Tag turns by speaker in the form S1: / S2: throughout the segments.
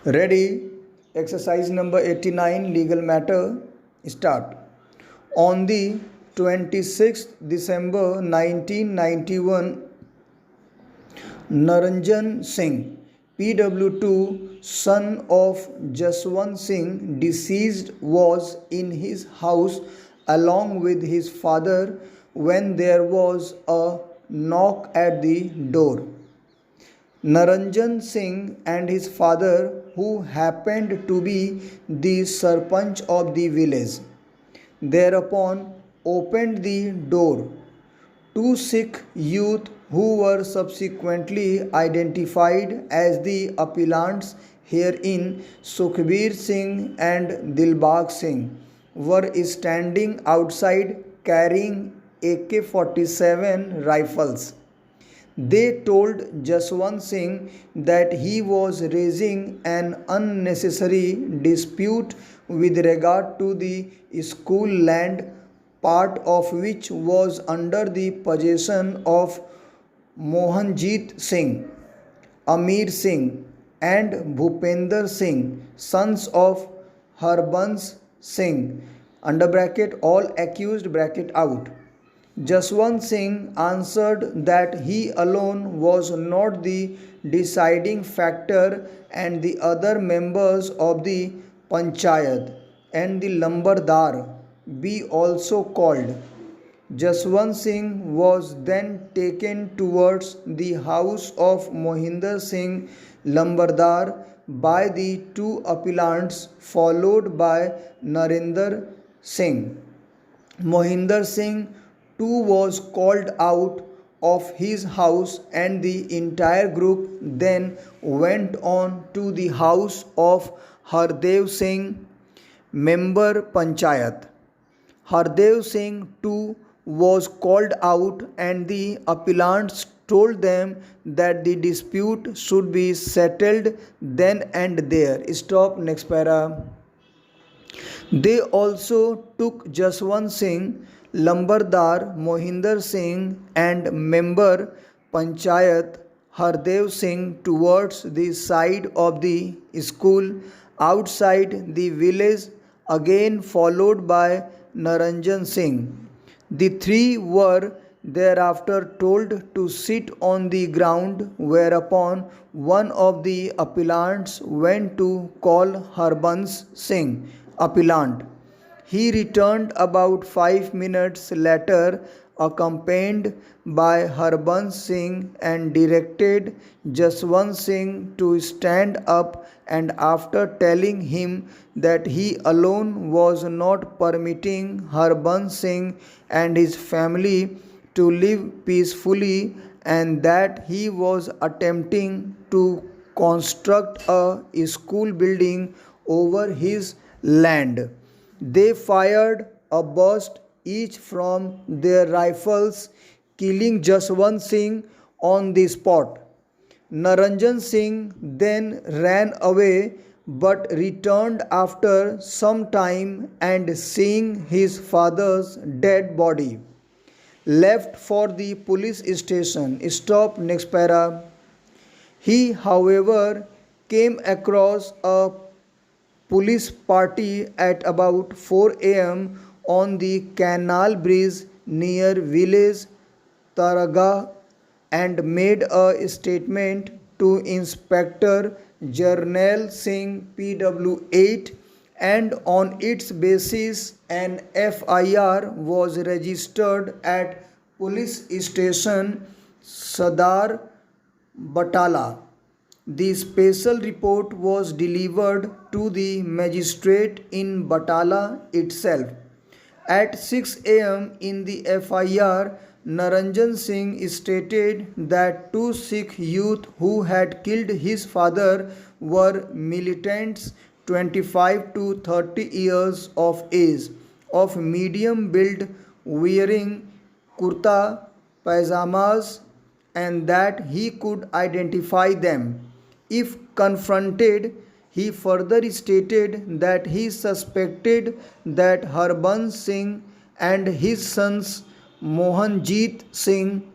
S1: Ready? Exercise number 89, legal matter. Start. On the 26th December 1991, Naranjan Singh, PW2, son of Jaswant Singh, deceased, was in his house along with his father when there was a knock at the door. Naranjan Singh and his father, who happened to be the Sarpanch of the village, thereupon opened the door. Two Sikh youth who were subsequently identified as the appellants herein, Sukhbir Singh and Dilbag Singh, were standing outside carrying AK-47 rifles. They told Jaswant Singh that he was raising an unnecessary dispute with regard to the school land, part of which was under the possession of Mohanjit Singh, Amir Singh, and Bhupender Singh, sons of Harbans Singh. Under bracket, all accused, bracket out. Jaswant Singh answered that he alone was not the deciding factor and the other members of the panchayat and the lambardar be also called. Jaswant Singh was then taken towards the house of Mohinder Singh Lambardar by the two appellants, followed by Narendra Singh. Mohinder Singh too was called out of his house, and the entire group then went on to the house of Hardev Singh, member Panchayat. Hardev Singh too was called out, and the appellants told them that the dispute should be settled then and there. Stop, next para. They also took Jaswant Singh, Lambardar Mohinder Singh, and member Panchayat Hardev Singh towards the side of the school outside the village, again followed by Naranjan Singh. The three were thereafter told to sit on the ground, whereupon one of the appellants went to call Harbans Singh, appellant. He returned about 5 minutes later, accompanied by Harbans Singh, and directed Jaswant Singh to stand up, and after telling him that he alone was not permitting Harbans Singh and his family to live peacefully, and that he was attempting to construct a school building over his land, they fired a burst each from their rifles, killing Jaswant Singh on the spot. Naranjan Singh then ran away but returned after some time, and seeing his father's dead body, left for the police station. Stop, next para. He, however, came across a police party at about 4 a.m. on the canal bridge near village Taraga, and made a statement to Inspector Jarnail Singh, PW8, and on its basis an FIR was registered at police station Sadar Batala. The special report was delivered to the magistrate in Batala itself. At 6 a.m. in the FIR, Naranjan Singh stated that two Sikh youth who had killed his father were militants 25 to 30 years of age, of medium build, wearing kurta pajamas, and that he could identify them if confronted. He further stated that he suspected that Harbans Singh and his sons Mohanjit Singh,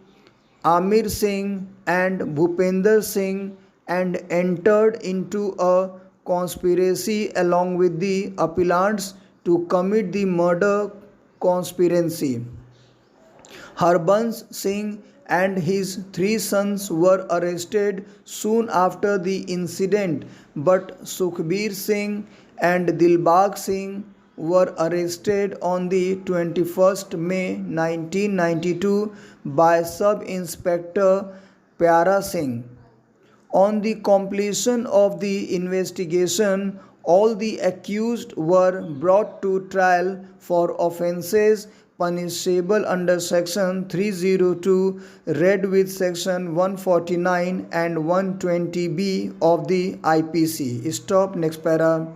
S1: Amir Singh, and Bhupender Singh and entered into a conspiracy along with the appellants to commit the murder conspiracy. Harbans Singh and his three sons were arrested soon after the incident, but Sukhbir Singh and Dilbag Singh were arrested on the 21st May 1992 by Sub Inspector Pyara Singh. On the completion of the investigation, all the accused were brought to trial for offences punishable under Section 302, read with Section 149 and 120B of the IPC. Stop. Next para.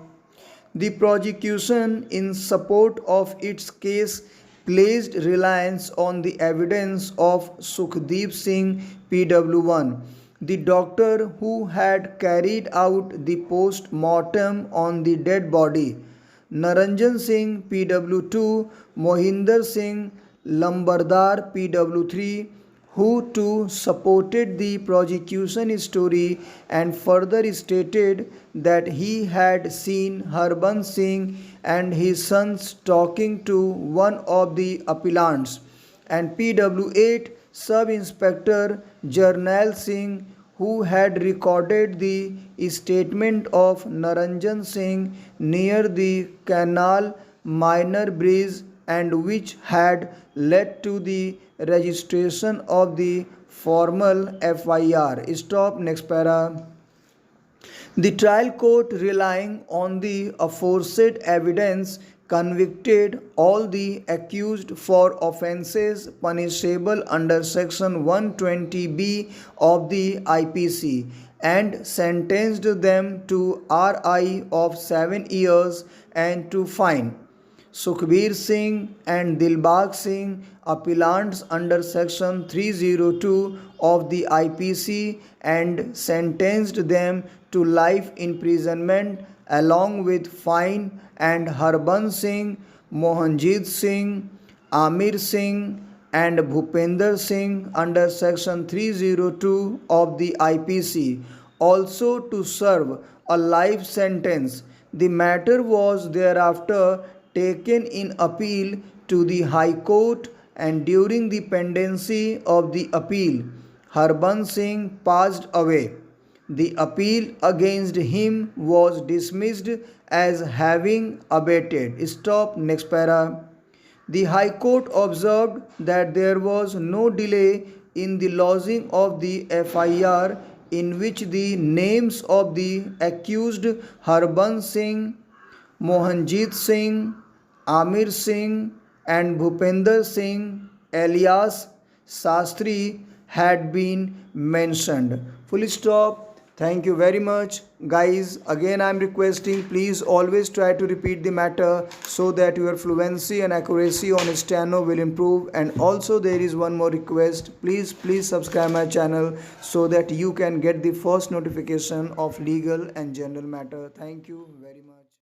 S1: The prosecution, in support of its case, placed reliance on the evidence of Sukhdeep Singh PW1, the doctor who had carried out the post-mortem on the dead body, Naranjan Singh PW2, Mohinder Singh Lambardar PW3, who too supported the prosecution story and further stated that he had seen Harbans Singh and his sons talking to one of the appellants, and PW8 Sub-Inspector Jarnail Singh, who had recorded the statement of Naranjan Singh near the Canal Minor Bridge and which had led to the registration of the formal FIR. Stop. Next para. The trial court, relying on the aforesaid evidence, convicted all the accused for offences punishable under Section 120B of the IPC and sentenced them to RI of 7 years and to fine. Sukhbir Singh and Dilbag Singh, appellants under Section 302 of the IPC, and sentenced them to life imprisonment along with fine, and Harbans Singh, Mohanjit Singh, Amir Singh and Bhupender Singh under Section 302 of the IPC also to serve a life sentence. The matter was thereafter taken in appeal to the High Court, and during the pendency of the appeal, Harbans Singh passed away. The appeal against him was dismissed as having abated. Stop. Next para. The High Court observed that there was no delay in the lodging of the FIR, in which the names of the accused Harbans Singh, Mohanjit Singh, Amir Singh and Bhupender Singh alias Sastri had been mentioned. Full stop. Thank you very much, guys. Again, I am requesting, please always try to repeat the matter so that your fluency and accuracy on steno will improve. And also there is one more request, please subscribe my channel so that you can get the first notification of legal and general matter. Thank you very much.